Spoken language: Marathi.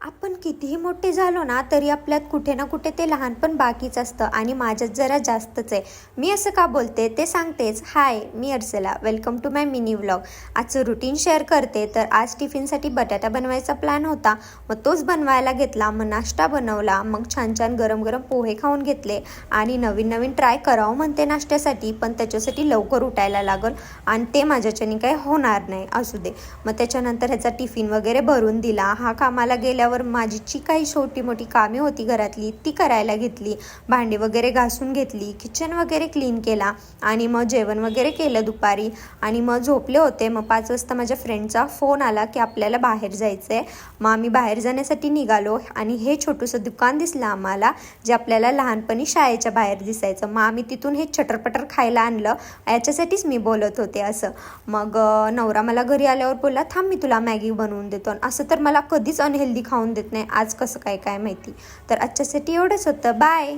आपण कितीही मोठे झालो ना तरी आपल्यात कुठे ना कुठे ते लहानपण बाकीच असतं आणि माझ्यात जरा जास्तच आहे. मी असं का बोलते ते सांगतेच. हाय, मी अर्चला. Welcome to my mini vlog. आजचं रुटीन शेअर करते. तर आज टिफिनसाठी बटाटा बनवायचा प्लॅन होता, मग तोच बनवायला घेतला. मग नाश्ता बनवला, मग छान छान गरम गरम पोहे खाऊन घेतले आणि नवीन नवीन ट्राय करावं म्हणते नाश्त्यासाठी, पण त्याच्यासाठी लवकर उठायला लागल आणि ते माझ्याच्याने काही होणार नाही. असू दे. मग त्याच्यानंतर ह्याचा टिफिन वगैरे भरून दिला. हा कामाला गेल्यावर माझी जी काही छोटी मोठी कामे होती घरातली ती करायला घेतली. भांडी वगैरे घासून घेतली, किचन वगैरे क्लीन केला आणि मग जेवण वगैरे केलं दुपारी आणि मग झोपले होते. मग 5 वाजता माझ्या फ्रेंडचा फोन आला की आपल्याला बाहेर जायचं आहे. मग आम्ही बाहेर जाण्यासाठी निघालो आणि हे छोटंसं दुकान दिसलं आम्हाला, जे आपल्याला लहानपणी शाळेच्या बाहेर दिसायचं. मग आम्ही तिथून हे चटरपटर खायला आणलं. याच्यासाठीच मी बोलत होते असं. मग नवरा मला घरी आल्यावर बोलला, थांब मी तुला मॅगी बनवून देतो. असं तर मला कधीच अनहेल्दी खाऊन देत नाही, आज कसं काय काय माहिती. तर आजच्यासाठी एवढंच होतं. बाय.